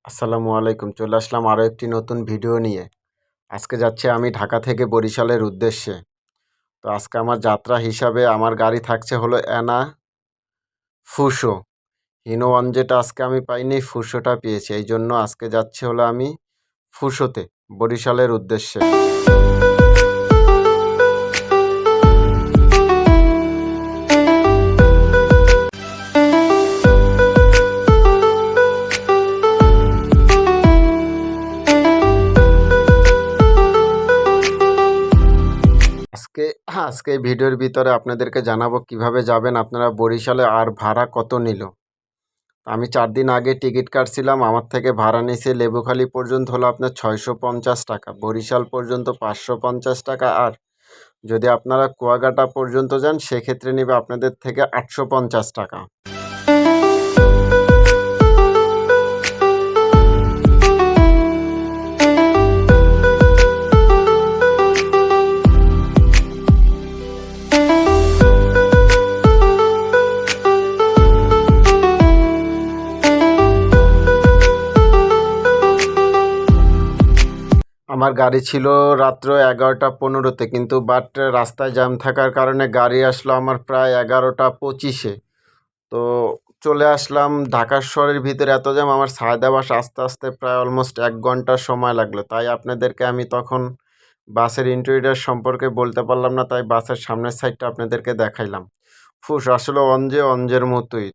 আসসালামু আলাইকুম। চলে আসলাম আরও একটি নতুন ভিডিও নিয়ে। আজকে যাচ্ছি আমি ঢাকা থেকে বরিশালের উদ্দেশ্যে। তো আজকে আমার যাত্রা হিসাবে আমার গাড়ি থাকছে হলো অ্যানা ফুসো। হিনো ওয়ান যেটা আজকে আমি পাইনি, ফুসোটা পেয়েছি। এই জন্য আজকে যাচ্ছি হলো আমি ফুসোতে, বরিশালের উদ্দেশ্যে। আজকে এই ভিডিওর ভিতরে আপনাদেরকে জানাবো কিভাবে যাবেন আপনারা বরিশালে, আর ভাড়া কত নিল। আমি 4 দিন আগে টিকিট কাটছিলাম, আমার থেকে ভাড়া নিয়েছে লেবুখালী পর্যন্ত হলো আপনার 650 টাকা, বরিশাল পর্যন্ত 550 টাকা, আর যদি আপনারা কুয়াকাটা পর্যন্ত যান সেক্ষেত্রে নেবে আপনাদের থেকে 850 টাকা। আমার গাড়ি ছিল রাত্র 11টা 15-তে, কিন্তু রাস্তায় জ্যাম থাকার কারণে গাড়ি আসলো আমার প্রায় 11টা 25-এ। তো চলে আসলাম ঢাকা শহরের ভিতরে, এত জ্যাম আমার সায়দাবাস আসতে আসতে প্রায় অলমোস্ট 1 ঘন্টা সময় লাগলো। তাই আপনাদেরকে আমি তখন বাসের ইন্টেরিয়র সম্পর্কে বলতে পারলাম না, তাই বাসের সামনের সাইডটা আপনাদেরকে দেখাইলাম। আসলে অঞ্জের মতোই।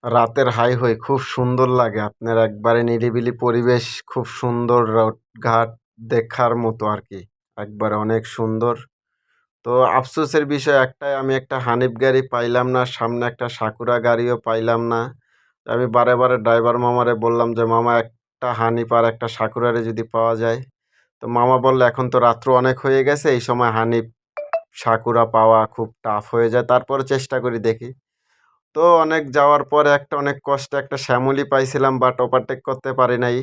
রাতের হাইওয়ে খুব সুন্দর লাগে, আপনার একবারে নিরিবিলি পরিবেশ, খুব সুন্দর ঘাট দেখার মতো আর কি, একবারে অনেক সুন্দর। তো আফসোসের বিষয় একটাই, আমি একটা হানিফ গাড়ি পাইলাম না, সামনে একটা সাকুরা গাড়িও পাইলাম না। আমি বারে বারে ড্রাইভার মামারে বললাম যে মামা একটা হানিফ আর একটা সাকুরারে যদি পাওয়া যায়। তো মামা বললো এখন তো রাত্র অনেক হয়ে গেছে, এই সময় হানিফ সাকুরা পাওয়া খুব টাফ হয়ে যায়, তারপরে চেষ্টা করি দেখি। তো অনেক যাওয়ার পরে অনেক কষ্টে একটা শ্যামলি পাইছিলাম, বাট ওভারটেক করতে পারি নাই।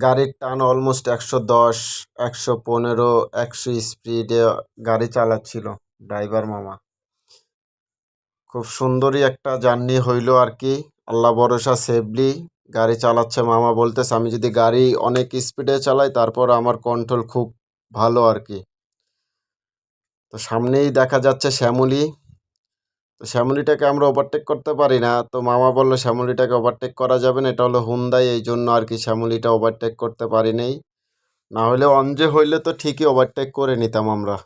গাড়ির টান অলমোস্ট 110, 115, 100 স্পিডে গাড়ি চালাচ্ছিল ড্রাইভার মামা। খুব সুন্দরই একটা জার্নি হইলো আর কি। আল্লাহ ভরসা সেফলি গাড়ি চালাচ্ছে মামা। বলতেছে আমি যদি গাড়ি অনেক স্পিডে চালাই তারপর আমার কন্ট্রোল খুব ভালো আর কি। তো সামনেই দেখা যাচ্ছে শ্যামলী। তো শ্যামলীটাকে আমরা ওভারটেক করতে পারি না। তো মামা বললো শ্যামলীটাকে ওভারটেক করা যাবে না, এটা হলো হুন্দাই, এই জন্য আর কি শ্যামলীটা ওভারটেক করতে পারি নাই। না হলে অঞ্জে হইলে তো ঠিকই ওভারটেক করে নিতাম আমরা।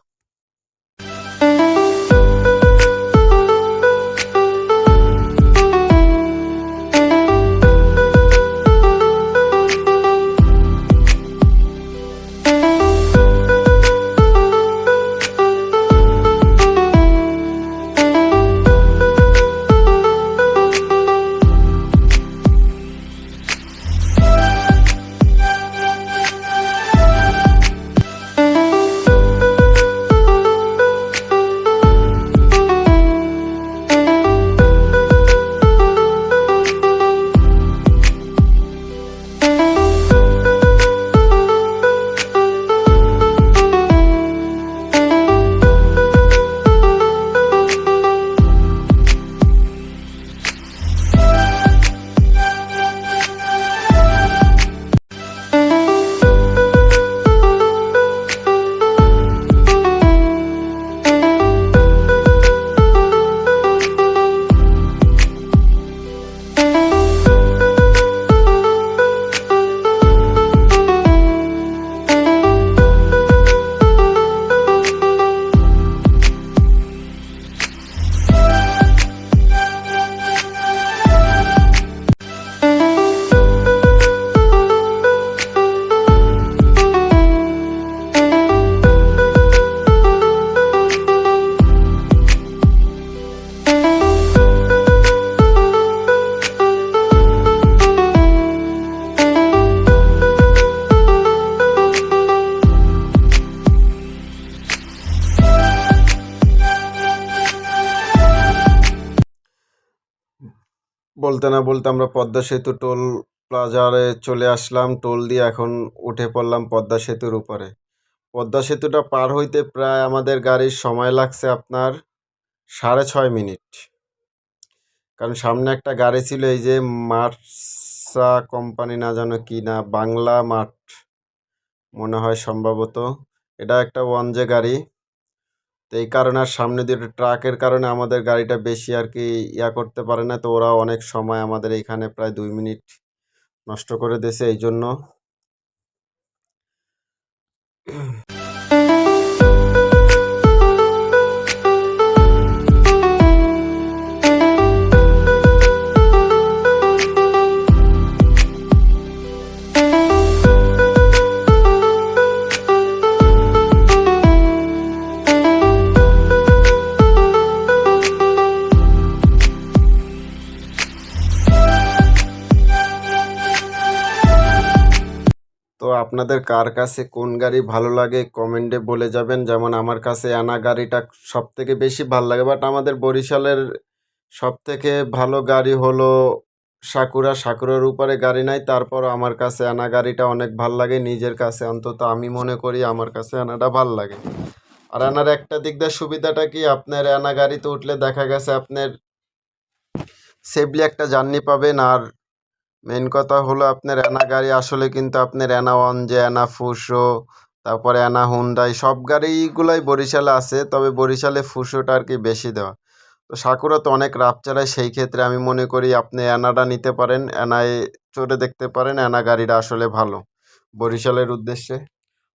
বলতে না বলতে আমরা পদ্মা সেতু টোল প্লাজারে চলে আসলাম। টোল দিয়ে এখন উঠে পড়লাম পদ্মা সেতুর উপরে। পদ্মা সেতুটা পার হইতে প্রায় আমাদের গাড়ির সময় লাগছে আপনার 6.5 মিনিট। কারণ সামনে একটা গাড়ি ছিল, এই যে মার্সা কোম্পানি, না জানো কি না, বাংলা মার্ট মনে হয় সম্ভবত। এটা একটা ওয়ানজে গাড়ি। তো এই কারণে আর সামনে দিয়ে ট্রাকের কারণে আমাদের গাড়িটা বেশি আর কি করতে পারে না। তো ওরা অনেক সময় আমাদের এইখানে প্রায় 2 মিনিট নষ্ট করে দিয়েছে এই জন্য। তো আপনাদের কার কাছে কোন গাড়ি ভালো লাগে কমেন্টে বলে যাবেন। যেমন আমার কাছে অ্যানা গাড়িটা সব থেকে বেশি ভালো লাগে। বাট আমাদের বরিশালের সব থেকে ভালো গাড়ি হলো সাকুরা। সাকুরার উপরে গাড়ি নাই, তারপর আমার কাছে অ্যানা গাড়িটা অনেক ভাল লাগে। নিজের কাছে অন্তত আমি মনে করি আমার কাছে অ্যানাটা ভাল লাগে। আর অ্যানার একটা দিক দিয়ে সুবিধাটা কি, আপনার অ্যানা গাড়িতে উঠলে দেখা গেছে আপনার সেফলি একটা জার্নি পাবেন। আর মেন কথা হলো আপনার অ্যানা গাড়ি আসলে কিন্তু আপনার অ্যানা ওয়ানজে, অ্যানা ফুসো, তারপরে অ্যানা হুন্ডাই সব গাড়িগুলাই বরিশালে আছে। তবে বরিশালে ফুসোটা আর কি বেশি দেওয়া। তো সাকুরা তো অনেক রাফ চালায়, সেই ক্ষেত্রে আমি মনে করি আপনি অ্যানাটা নিতে পারেন, অ্যানায় চড়ে দেখতে পারেন। অ্যানা গাড়িটা আসলে ভালো বরিশালের উদ্দেশ্যে।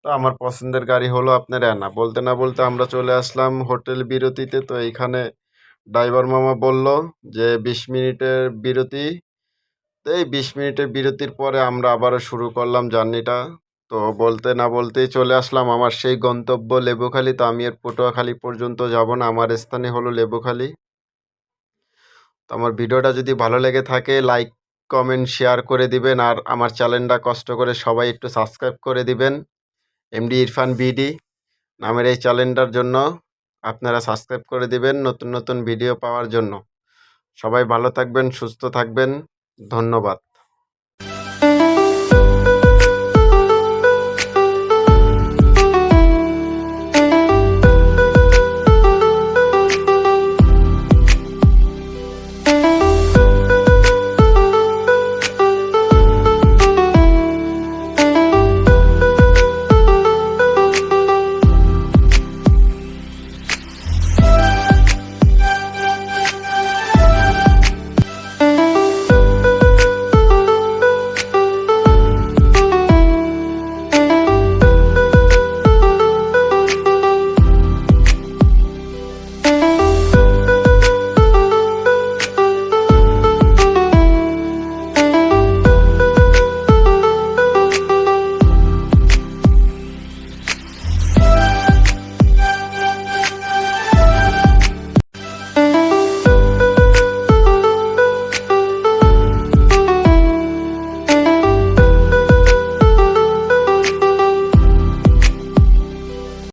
তো আমার পছন্দের গাড়ি হলো আপনার অ্যানা। বলতে না বলতে আমরা চলে আসলাম হোটেল বিরতিতে। তো এইখানে ড্রাইভার মামা বলল যে 20 মিনিটের বিরতি। তো এই 20 মিনিটের বিরতির পরে আমরা আবারও শুরু করলাম জার্নিটা। তো বলতে না বলতেই চলে আসলাম আমার সেই গন্তব্য লেবুখালী। তো আমি এর পটুয়াখালী পর্যন্ত যাব না, আমার স্থানে হলো লেবুখালী। তো আমার ভিডিওটা যদি ভালো লেগে থাকে লাইক কমেন্ট শেয়ার করে দিবেন। আর আমার চ্যানেলটা কষ্ট করে সবাই একটু সাবস্ক্রাইব করে দিবেন। এমডি ইরফান বিডি নামের এই চ্যানেলটার জন্য আপনারা সাবস্ক্রাইব করে দিবেন নতুন নতুন ভিডিও পাওয়ার জন্য। সবাই ভালো থাকবেন, সুস্থ থাকবেন। ধন্যবাদ।